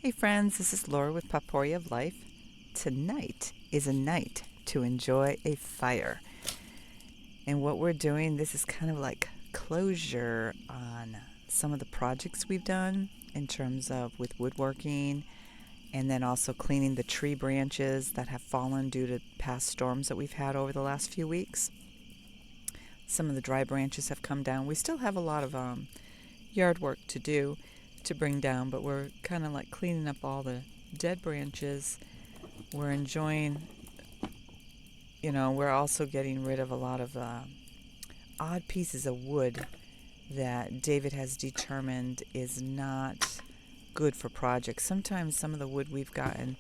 Hey friends, this is Laura with Potpourri of Life. Tonight is a night to enjoy a fire. And what we're doing, this is kind of like closure on some of the projects we've done in terms of with woodworking and then also cleaning the tree branches that have fallen due to past storms that we've had over the last few weeks. Some of the dry branches have come down. We still have a lot of yard work to do to bring down, but we're kind of like cleaning up all the dead branches. We're enjoying, we're also getting rid of a lot of odd pieces of wood that David has determined is not good for projects. Sometimes some of the wood we've gotten,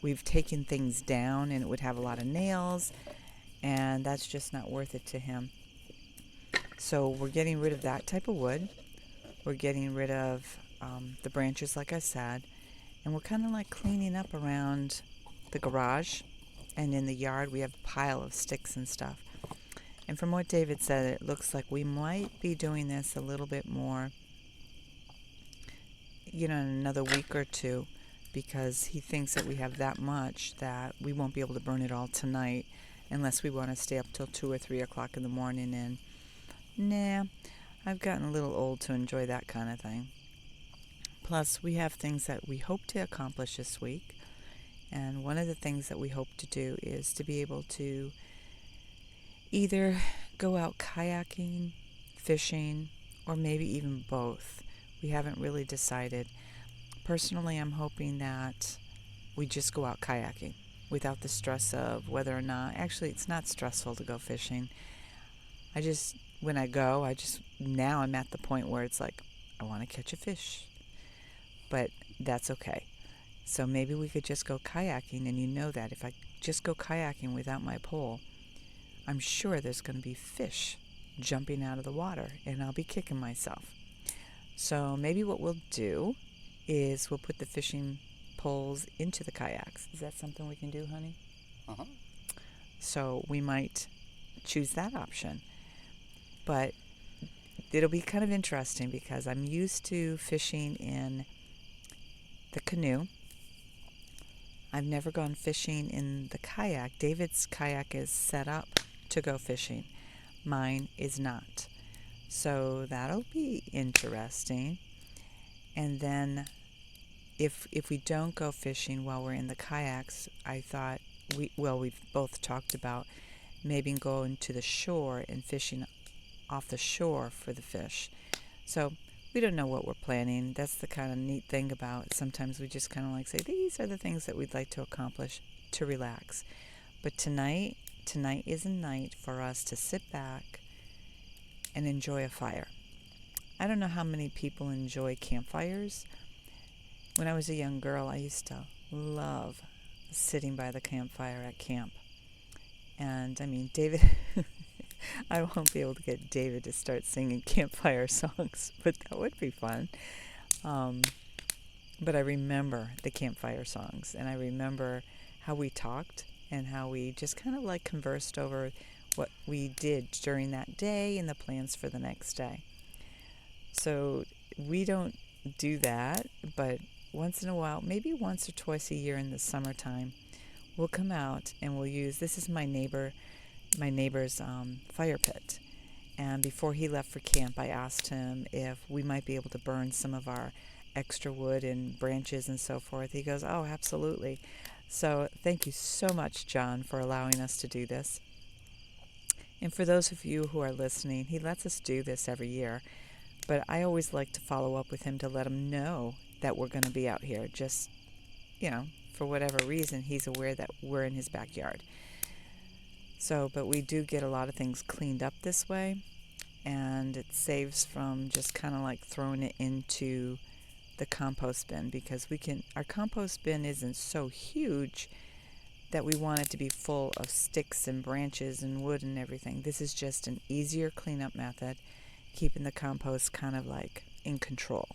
we've taken things down and it would have a lot of nails, and that's just not worth it to him. So we're getting rid of that type of wood. We're getting rid of the branches, like I said, and we're kind of like cleaning up around the garage, and in the yard we have a pile of sticks and stuff. And from what David said, it looks like we might be doing this a little bit more, in another week or two, because he thinks that we have that much that we won't be able to burn it all tonight unless we want to stay up till 2 or 3 o'clock in the morning. And nah, I've gotten a little old to enjoy that kind of thing. Plus, we have things that we hope to accomplish this week. And one of the things that we hope to do is to be able to either go out kayaking, fishing, or maybe even both. We haven't really decided. Personally, I'm hoping that we just go out kayaking without the stress of whether or not, actually it's not stressful to go fishing. When I go, now I'm at the point where it's like, I want to catch a fish, but that's okay. So maybe we could just go kayaking, and that if I just go kayaking without my pole, I'm sure there's going to be fish jumping out of the water, and I'll be kicking myself. So maybe what we'll do is we'll put the fishing poles into the kayaks. Is that something we can do, honey? Uh-huh. So we might choose that option. But it'll be kind of interesting because I'm used to fishing in the canoe. I've never gone fishing in the kayak. David's kayak is set up to go fishing. Mine is not. So that'll be interesting. And then if we don't go fishing while we're in the kayaks, I thought we've both talked about maybe going to the shore and fishing off the shore for the fish. So we don't know what we're planning. That's the kind of neat thing about it. Sometimes we just kind of like say, these are the things that we'd like to accomplish to relax. But tonight is a night for us to sit back and enjoy a fire. I don't know how many people enjoy campfires. When I was a young girl, I used to love sitting by the campfire at camp. And David, I won't be able to get David to start singing campfire songs, but that would be fun. But I remember the campfire songs, and I remember how we talked and how we just kind of like conversed over what we did during that day and the plans for the next day. So we don't do that, but once in a while, maybe once or twice a year in the summertime, we'll come out and we'll use, this is my neighbor's fire pit. And before he left for camp, I asked him if we might be able to burn some of our extra wood and branches and so forth. He goes, oh, absolutely. So thank you so much, John, for allowing us to do this. And for those of you who are listening, he lets us do this every year. But I always like to follow up with him to let him know that we're going to be out here. Just, for whatever reason, he's aware that we're in his backyard. So, but we do get a lot of things cleaned up this way, and it saves from just kind of like throwing it into the compost bin, because our compost bin isn't so huge that we want it to be full of sticks and branches and wood and everything. This is just an easier cleanup method, keeping the compost kind of like in control.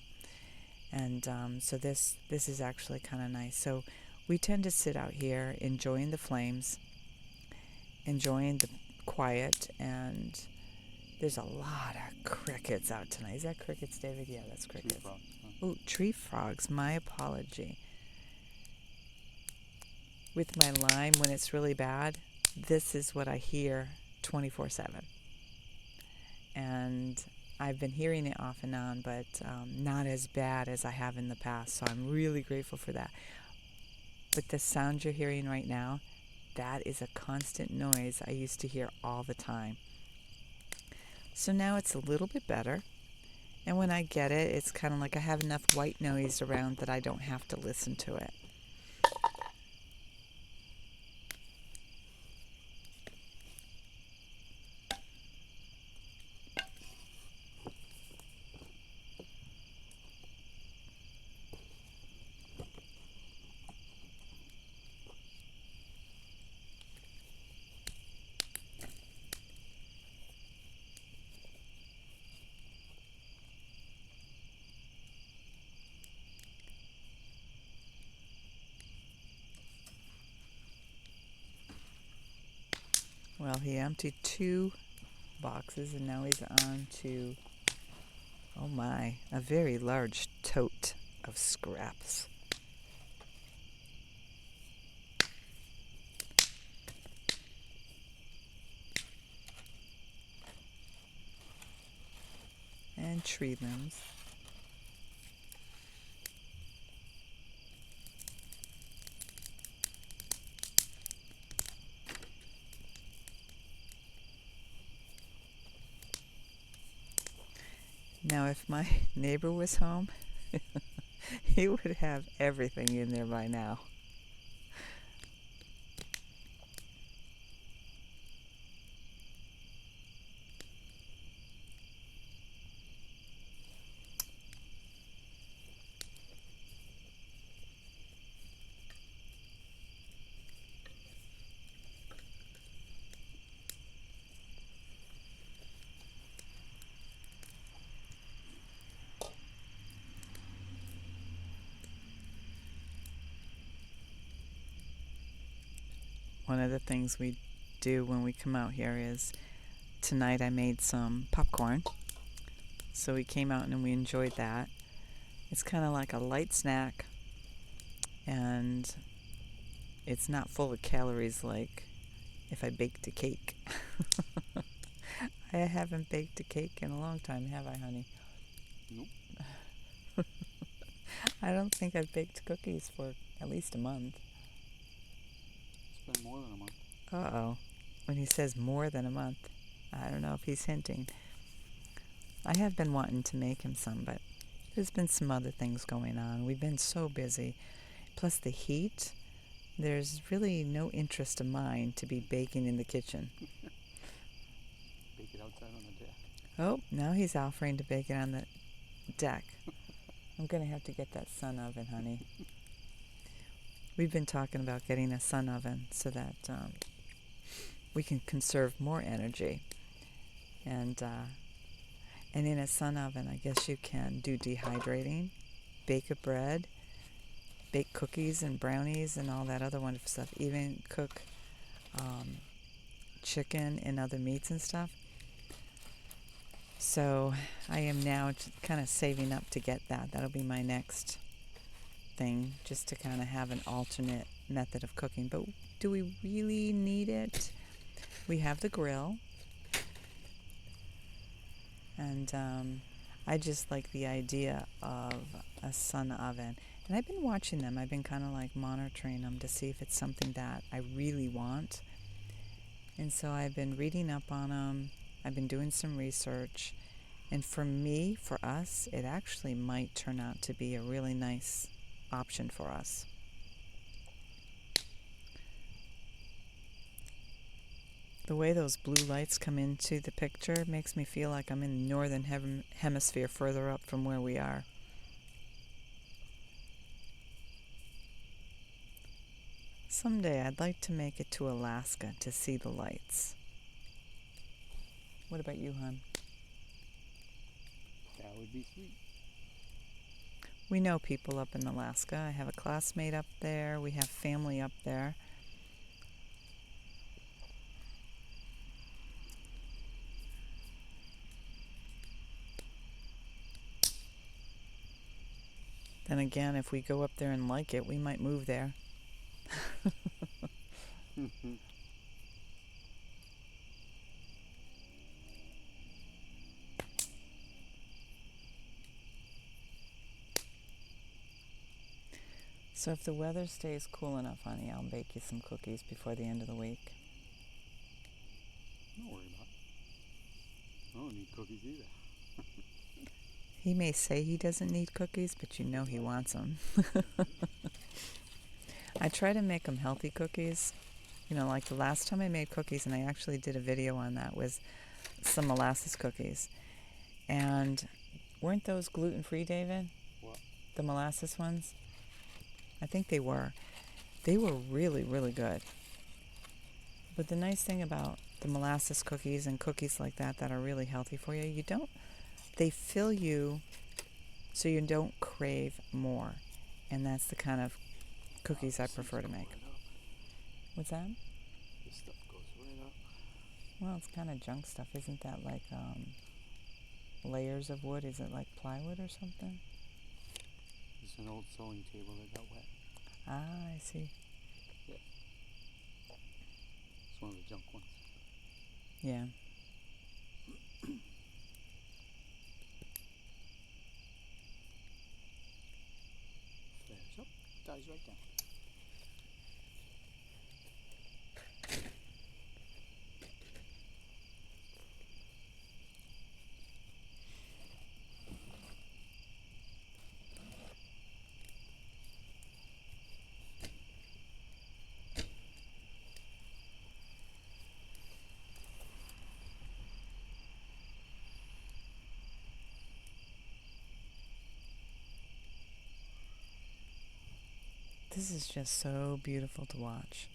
And so this is actually kind of nice. So we tend to sit out here enjoying the flames, enjoying the quiet, and there's a lot of crickets out tonight. Is that crickets, David? Yeah, that's crickets. Oh, tree frogs, my apology. With my Lyme, when it's really bad, this is what I hear 24/7. And I've been hearing it off and on, but not as bad as I have in the past. So I'm really grateful for that. But the sound you're hearing right now, that is a constant noise I used to hear all the time. So now it's a little bit better. And when I get it, it's kind of like I have enough white noise around that I don't have to listen to it. Well, he emptied 2 boxes and now he's on to, oh my, a very large tote of scraps. And tree limbs. Now, if my neighbor was home, he would have everything in there by now. One of the things we do when we come out here is tonight I made some popcorn. So we came out and we enjoyed that. It's kind of like a light snack, and it's not full of calories like if I baked a cake. I haven't baked a cake in a long time, have I, honey? Nope. I don't think I've baked cookies for at least a month. It's been more than a month. Uh-oh. When he says more than a month, I don't know if he's hinting. I have been wanting to make him some, but there's been some other things going on. We've been so busy. Plus the heat, there's really no interest of mine to be baking in the kitchen. Bake it outside on the deck. Oh, now he's offering to bake it on the deck. I'm going to have to get that sun oven, honey. We've been talking about getting a sun oven so that we can conserve more energy. And in a sun oven, I guess you can do dehydrating, bake a bread, bake cookies and brownies and all that other wonderful stuff. Even cook chicken and other meats and stuff. So I am now kind of saving up to get that. That'll be my next thing, just to kind of have an alternate method of cooking. But do we really need it? We have the grill. And I just like the idea of a sun oven. And I've been watching them. I've been kind of like monitoring them to see if it's something that I really want. And so I've been reading up on them. I've been doing some research. And for me, for us, it actually might turn out to be a really nice option for us. The way those blue lights come into the picture makes me feel like I'm in the northern hemisphere further up from where we are. Someday I'd like to make it to Alaska to see the lights. What about you, hon? That would be sweet. We know people up in Alaska. I have a classmate up there. We have family up there. Then again, if we go up there and like it, we might move there. So if the weather stays cool enough, honey, I'll bake you some cookies before the end of the week. Don't worry about it. I don't need cookies either. He may say he doesn't need cookies, but you know he wants them. I try to make them healthy cookies. You know, like the last time I made cookies, and I actually did a video on that, was some molasses cookies. And weren't those gluten-free, David? What? The molasses ones? I think they were. They were really, really good. But the nice thing about the molasses cookies and cookies like that that are really healthy for you, they fill you so you don't crave more. And that's the kind of cookies I prefer to make. Right, What's that? this stuff goes right up. Well, it's kind of junk stuff. Isn't that like layers of wood? Is it like plywood or something? It's an old sewing table that got wet. Ah, I see. Yeah. It's one of the junk ones. Yeah. Flares up, dies right down. This is just so beautiful to watch.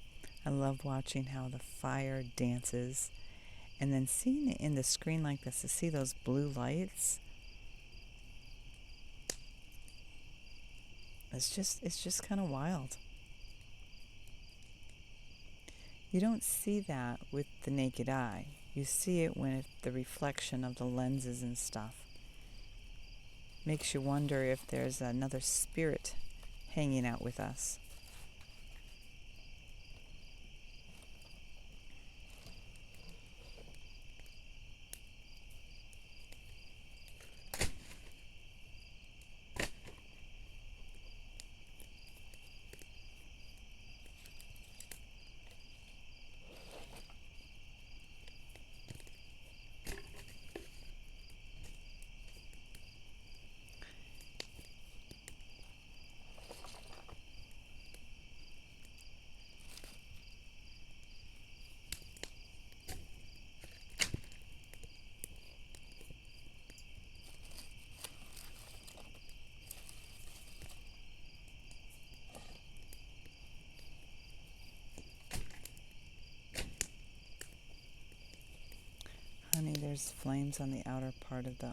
I love watching how the fire dances and then seeing it in the screen like this, to see those blue lights. It's just kind of wild. You don't see that with the naked eye. You see it when the reflection of the lenses and stuff. Makes you wonder if there's another spirit hanging out with us. Honey, there's flames on the outer part of the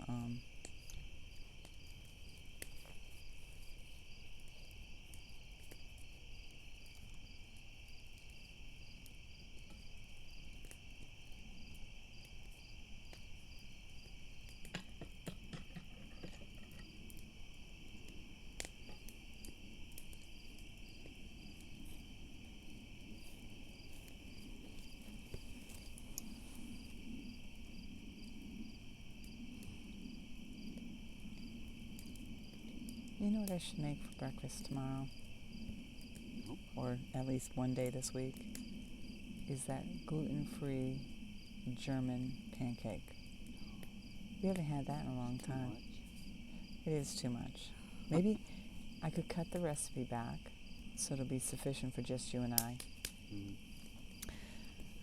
You know what I should make for breakfast tomorrow? Nope. Or at least one day this week? Is that gluten-free German pancake. You haven't had that in a long time. Too much. It is too much. Maybe I could cut the recipe back so it'll be sufficient for just you and I.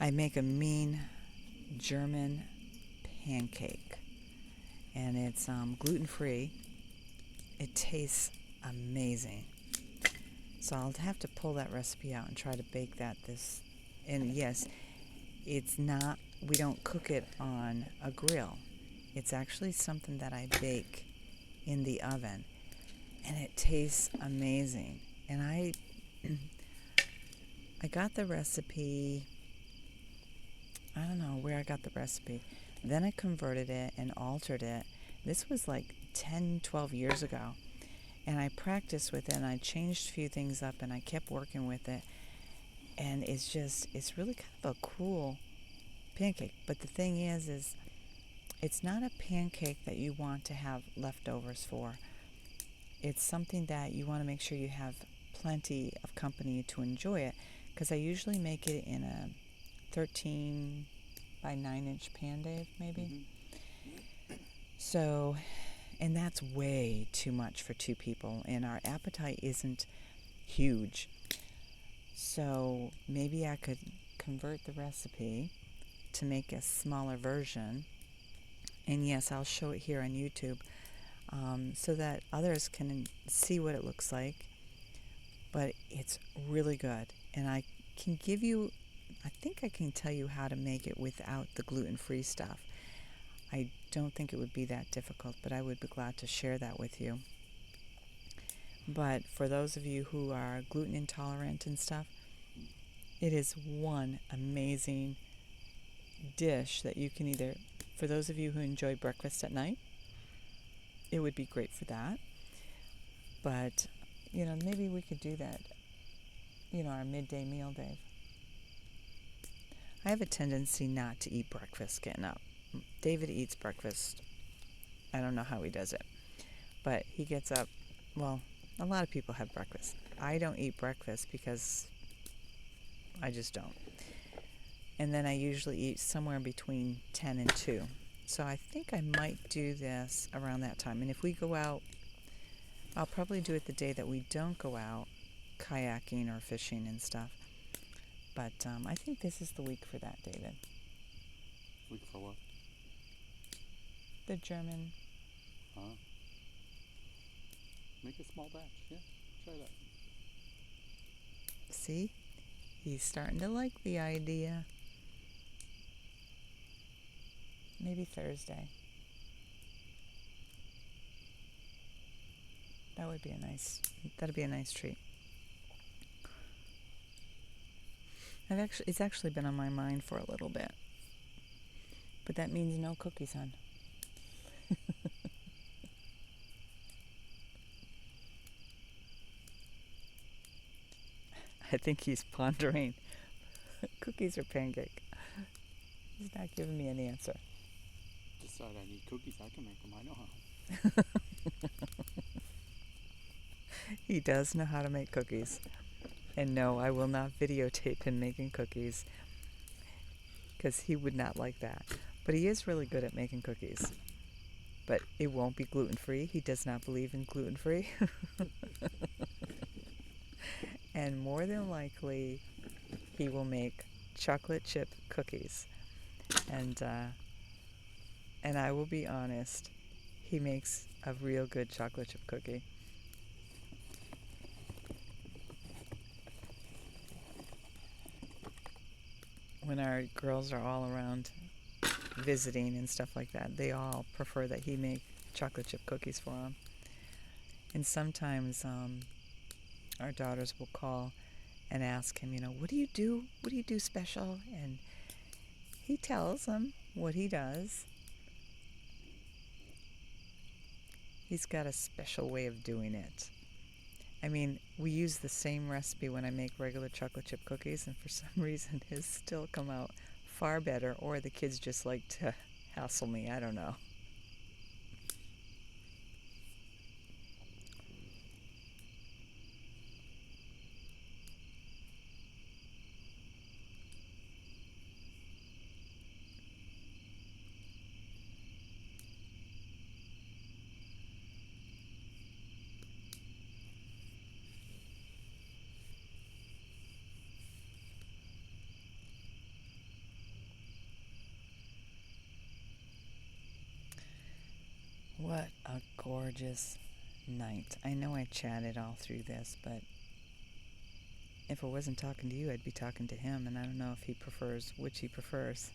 I make a mean German pancake, and it's gluten-free. It tastes amazing. So I'll have to pull that recipe out and try to bake that and yes, it's not, we don't cook it on a grill. It's actually something that I bake in the oven, and it tastes amazing. And I got the recipe, I don't know where I got the recipe. Then I converted it and altered it. This was like 10, 12 years ago. And I practiced with it, and I changed a few things up, and I kept working with it. And it's really kind of a cool pancake. But the thing is it's not a pancake that you want to have leftovers for. It's something that you want to make sure you have plenty of company to enjoy it, because I usually make it in a 13 by 9-inch pan, Dave, maybe. So, and that's way too much for two people, and our appetite isn't huge. So maybe I could convert the recipe to make a smaller version. And yes, I'll show it here on YouTube, so that others can see what it looks like. But it's really good. And I think I can tell you how to make it without the gluten-free stuff. I don't think it would be that difficult, but I would be glad to share that with you. But for those of you who are gluten intolerant and stuff, it is one amazing dish that you can either, for those of you who enjoy breakfast at night, it would be great for that. But, maybe we could do that, our midday meal, Dave. I have a tendency not to eat breakfast getting up. David eats breakfast. I don't know how he does it. But he gets up, well, a lot of people have breakfast. I don't eat breakfast because I just don't. And then I usually eat somewhere between 10 and 2. So I think I might do this around that time. And if we go out, I'll probably do it the day that we don't go out kayaking or fishing and stuff. But I think this is the week for that, David. Week for what? The German. Make a small batch. Yeah, try that. See? He's starting to like the idea. Maybe Thursday. That'd be a nice treat. It's actually been on my mind for a little bit. But that means no cookies, hon. I think he's pondering cookies or pancake. He's not giving me an answer. Decide I need cookies, I can make them. I know how. He does know how to make cookies. And no, I will not videotape him making cookies, because he would not like that. But he is really good at making cookies. But it won't be gluten-free. He does not believe in gluten-free. And more than likely, he will make chocolate chip cookies. And I will be honest, he makes a real good chocolate chip cookie. When our girls are all around visiting and stuff like that, they all prefer that he make chocolate chip cookies for them. And sometimes our daughters will call and ask him, what do you do? What do you do special? And he tells them what he does. He's got a special way of doing it. I mean, we use the same recipe when I make regular chocolate chip cookies, and for some reason his still come out far better, or the kids just like to hassle me. I don't know. What a gorgeous night. I know I chatted all through this, but if I wasn't talking to you, I'd be talking to him, and I don't know if he prefers which he prefers.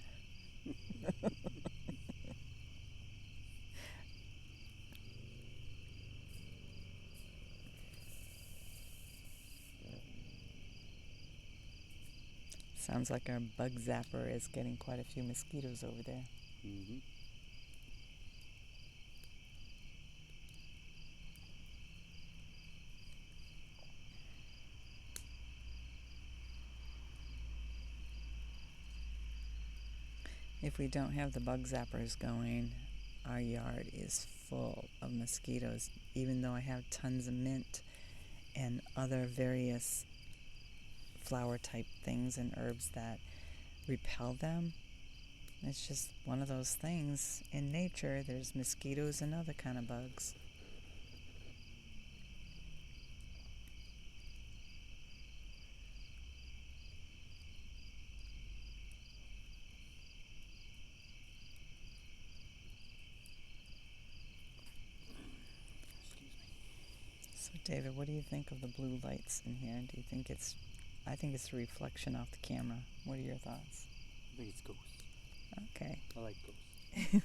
Sounds like our bug zapper is getting quite a few mosquitoes over there. Mm-hmm. If we don't have the bug zappers going, our yard is full of mosquitoes, even though I have tons of mint and other various flower type things and herbs that repel them. It's just one of those things in nature. There's mosquitoes and other kind of bugs. So David, what do you think of the blue lights in here? Do you think I think it's a reflection off the camera. What are your thoughts? I think it's ghosts. Okay. I like ghosts.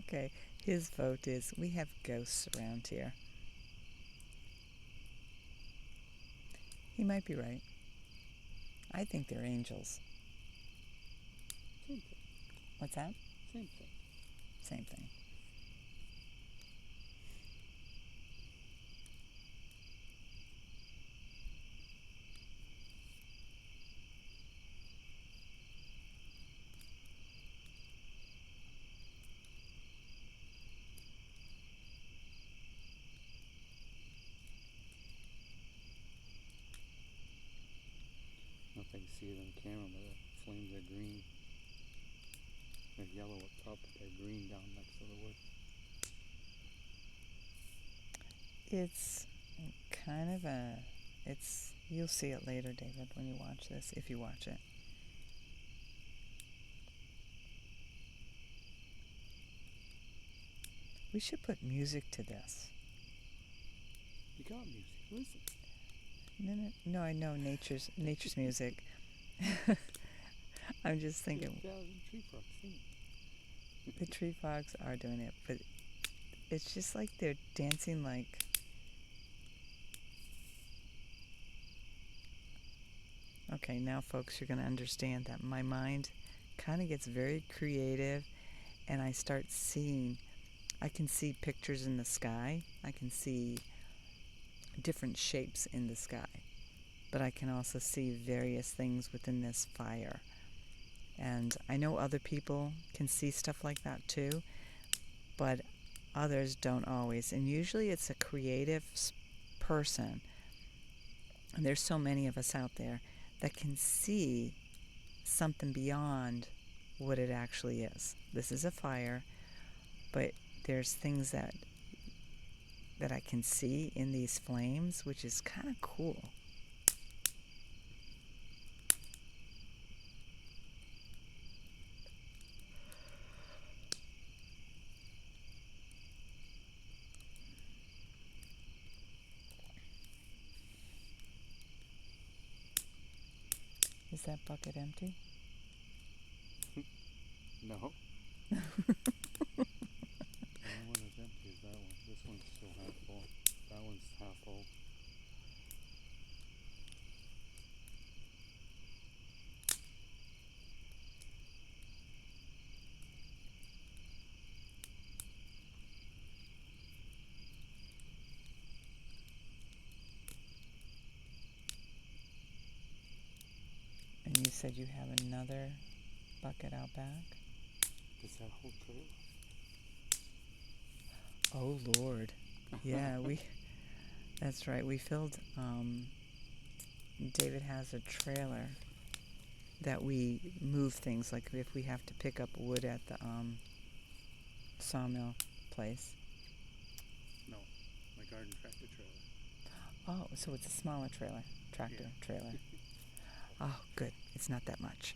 Okay. His vote is we have ghosts around here. He might be right. I think they're angels. Same thing. What's that? Same thing. Same thing. I don't know if I can see it on camera, but the flames are green. They're yellow up top, but they're green down next to the wood. It's kind of you'll see it later, David, when you watch this, if you watch it. We should put music to this. You got music. Listen. No, I know nature's music. I'm just thinking 2,000 tree frogs singing. the tree frogs are doing it, but it's just like they're dancing like. Okay, now folks, you're going to understand that my mind kind of gets very creative, and I start seeing. I can see pictures in the sky. I can see different shapes in the sky. But I can also see various things within this fire. And I know other people can see stuff like that too, but others don't always. And usually it's a creative person, and there's so many of us out there that can see something beyond what it actually is. This is a fire, but there's things that I can see in these flames, which is kind of cool. Is that bucket empty? No. The only one that's empty is that one. This one's still half full. That one's half full. And you said you have another bucket out back? Does that whole trailer? Oh Lord. Yeah, that's right. We filled David has a trailer that we move things, like if we have to pick up wood at the sawmill place. No, my garden tractor trailer. Oh, so it's a smaller tractor trailer. Oh, good. It's not that much.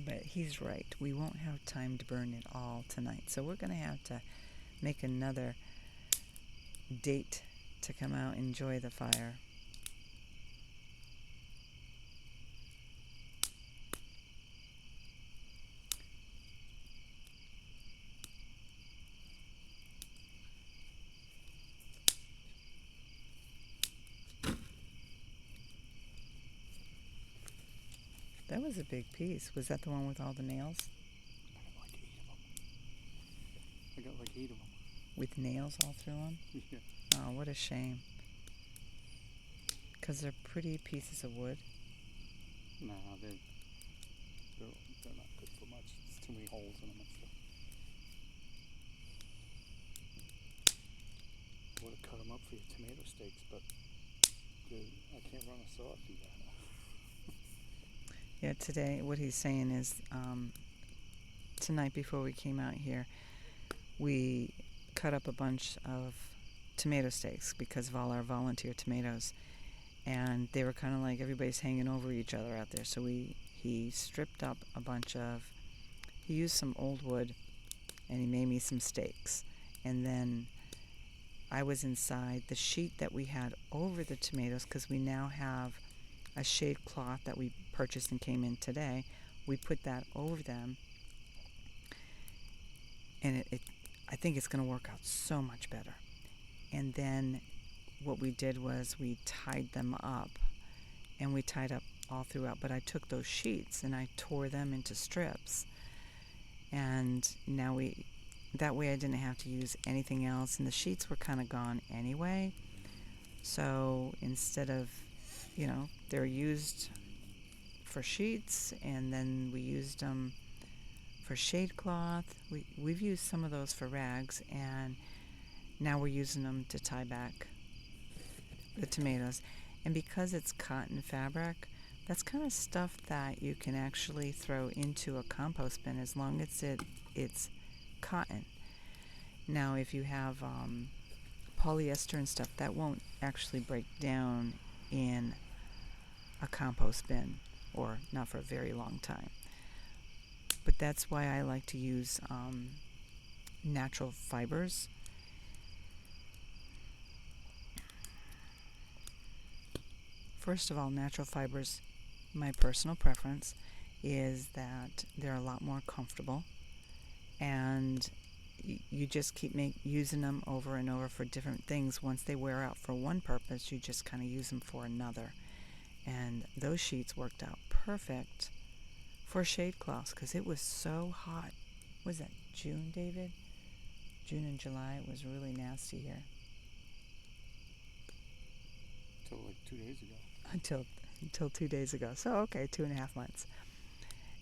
But he's right. We won't have time to burn it all tonight. So we're going to have to make another date to come out and enjoy the fire. That was a big piece. Was that the one with all the nails? I got like 8 of them. With nails all through them? Yeah. Oh, what a shame. Because they're pretty pieces of wood. Nah, they're not good for much. There's too many holes in them and stuff. I would have cut them up for your tomato steaks, but I can't run a saw through that. Yeah, today what he's saying is tonight before we came out here, we cut up a bunch of tomato steaks because of all our volunteer tomatoes. And they were kind of like everybody's hanging over each other out there. So he stripped up a bunch of, he used some old wood and he made me some steaks. And then I was inside the sheet that we had over the tomatoes because we now have a shade cloth that we purchased and came in today. We put that over them, and I think it's going to work out so much better. And then what we did was we tied them up, and we tied up all throughout, but I took those sheets and I tore them into strips, and now that way I didn't have to use anything else, and the sheets were kind of gone anyway. So instead of, they're used for sheets, and then we used them for shade cloth. We've used some of those for rags, and now we're using them to tie back the tomatoes. And because it's cotton fabric, that's kind of stuff that you can actually throw into a compost bin as long as it's cotton. Now, if you have polyester and stuff, that won't actually break down in a compost bin, or not for a very long time. But that's why I like to use natural fibers. First of all, natural fibers, my personal preference is that they're a lot more comfortable, and you just keep using them over and over for different things. Once they wear out for one purpose, you just kind of use them for another. And those sheets worked out perfect for shade cloths because it was so hot. Was that June, David? June and July, it was really nasty here. Until like 2 days ago. Until 2 days ago. So, okay, 2.5 months.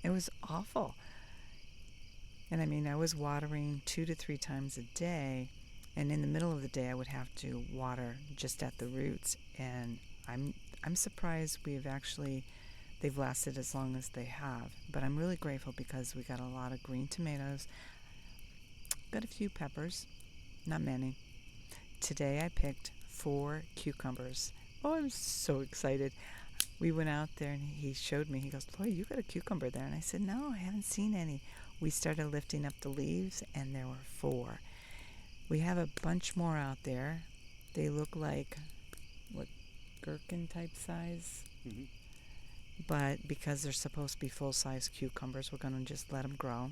It was awful. And I mean, I was watering 2 to 3 times a day, and in the middle of the day I would have to water just at the roots, and I'm surprised they've lasted as long as they have. But I'm really grateful because we got a lot of green tomatoes, got a few peppers, not many. Today I picked 4 cucumbers. Oh, I'm so excited. We went out there and he showed me, he goes, "Laura, you got a cucumber there?" And I said, "No, I haven't seen any." We started lifting up the leaves and there were 4. We have a bunch more out there. They look like, gherkin type size? Mm-hmm. But because they're supposed to be full-size cucumbers, we're going to just let them grow.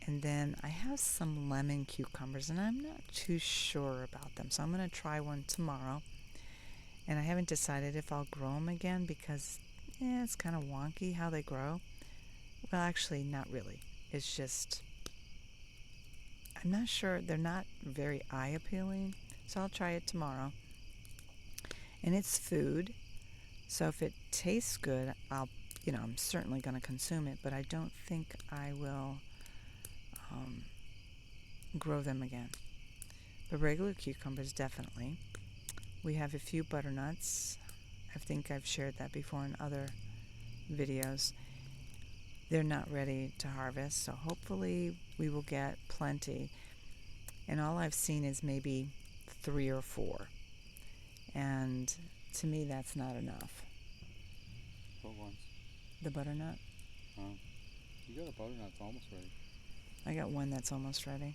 And then I have some lemon cucumbers, and I'm not too sure about them, so I'm going to try one tomorrow. And I haven't decided if I'll grow them again because it's kind of wonky how they grow. Well, actually, not really. It's just, I'm not sure. They're not very eye-appealing, so I'll try it tomorrow. And it's food, so if it tastes good, I'm certainly going to consume it, but I don't think I will grow them again. But regular cucumbers, definitely. We have a few butternuts. I think I've shared that before in other videos. They're not ready to harvest, so hopefully we will get plenty. And all I've seen is maybe 3 or 4. And to me, that's not enough. What ones? The butternut. You got a butternut that's almost ready. I got one that's almost ready.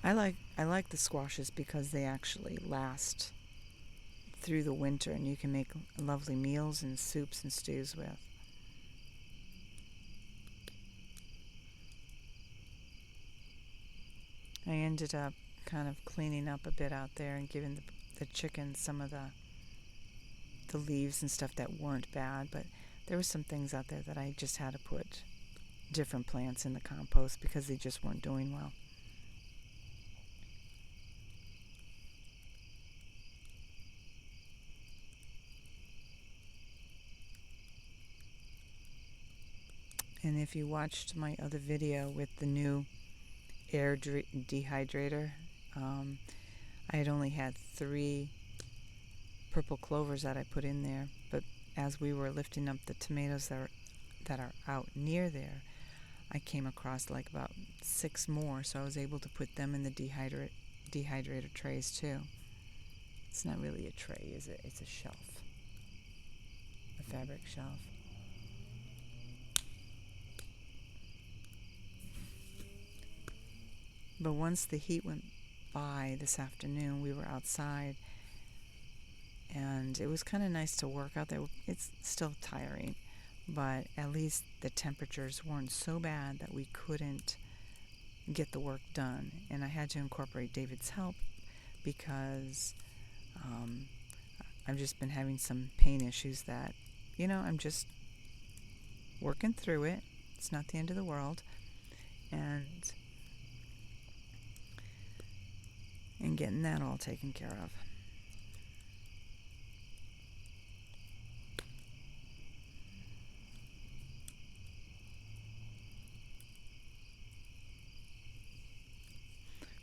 I like the squashes because they actually last through the winter, and you can make lovely meals and soups and stews with. I ended up kind of cleaning up a bit out there and giving the chickens some of the leaves and stuff that weren't bad, but there were some things out there that I just had to put different plants in the compost because they just weren't doing well. if you watched my other video with the new air dehydrator, I had only had 3 purple clovers that I put in there, but as we were lifting up the tomatoes that are out near there, I came across like about 6 more, so I was able to put them in the dehydrator trays too. It's not really a tray, is it? It's a shelf, a fabric shelf. But once the heat went by this afternoon, we were outside, and it was kind of nice to work out there. It's still tiring, but at least the temperatures weren't so bad that we couldn't get the work done. And I had to incorporate David's help because I've just been having some pain issues that, I'm just working through it. It's not the end of the world. And getting that all taken care of.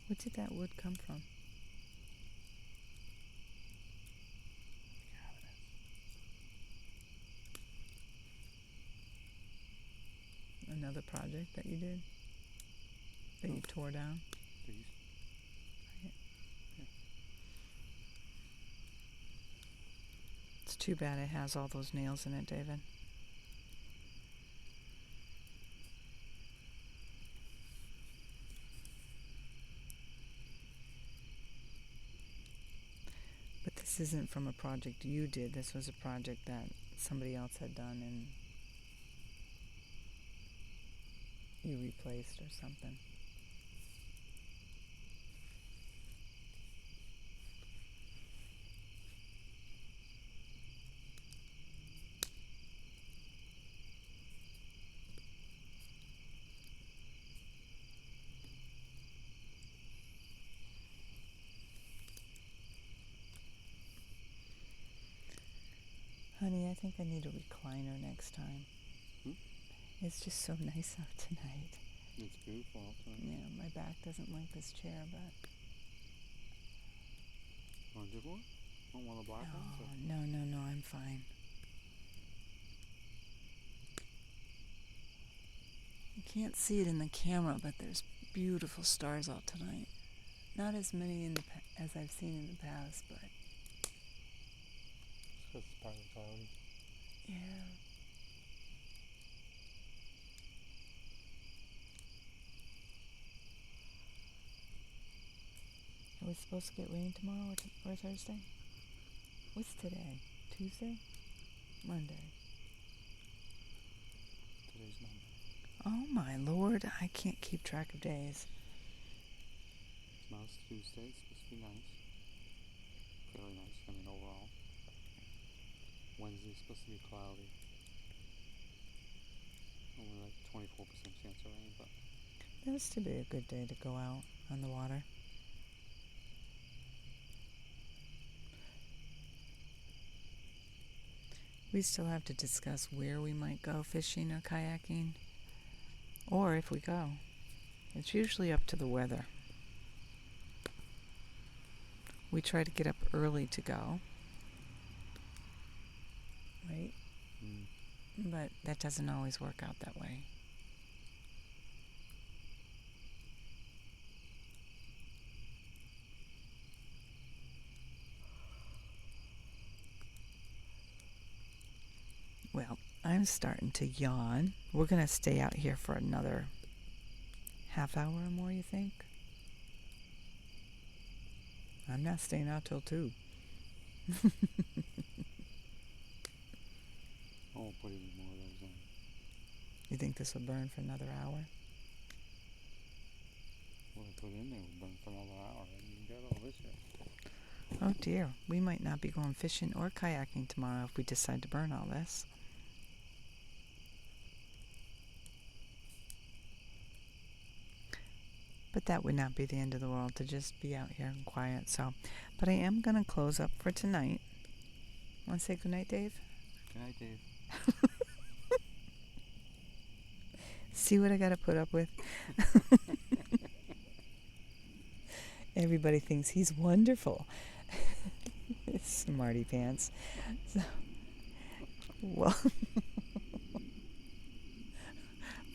Where did that wood come from? Another project that you did? That you tore down? These. It's too bad it has all those nails in it, David. But this isn't from a project you did. This was a project that somebody else had done and you replaced or something. Honey, I think I need a recliner next time. It's just so nice out tonight. It's beautiful out tonight. Yeah, my back doesn't like this chair, but... Want a different one? Want one of the black ones? No, I'm fine. You can't see it in the camera, but there's beautiful stars out tonight. Not as many as I've seen in the past, but... It's part of the cloudy. Yeah. Are we supposed to get rain tomorrow or Thursday? What's today? Tuesday? Monday. Today's Monday. Oh my Lord, I can't keep track of days. Tomorrow's Tuesday. It's supposed to be nice. Fairly nice, overall. Wednesday's supposed to be cloudy. Only like 24% chance of rain, but... That was to be a good day to go out on the water. We still have to discuss where we might go fishing or kayaking, or if we go. It's usually up to the weather. We try to get up early to go, right? But that doesn't always work out that way. Well, I'm starting to yawn. We're going to stay out here for another half hour or more, you think? I'm not staying out till 2. I won't put any more of those in. You think this will burn for another hour? What I put in there will burn for another hour. You got all this here. Oh dear, we might not be going fishing or kayaking tomorrow if we decide to burn all this. But that would not be the end of the world to just be out here and quiet. So, but I am going to close up for tonight. Want to say goodnight, Dave? Good night, Dave. See what I got to put up with? Everybody thinks he's wonderful. Smarty pants. So, well,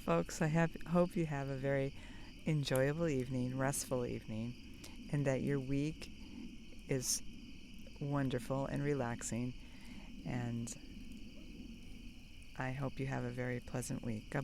folks, I hope you have a very enjoyable evening, restful evening, and that your week is wonderful and relaxing. And I hope you have a very pleasant week. God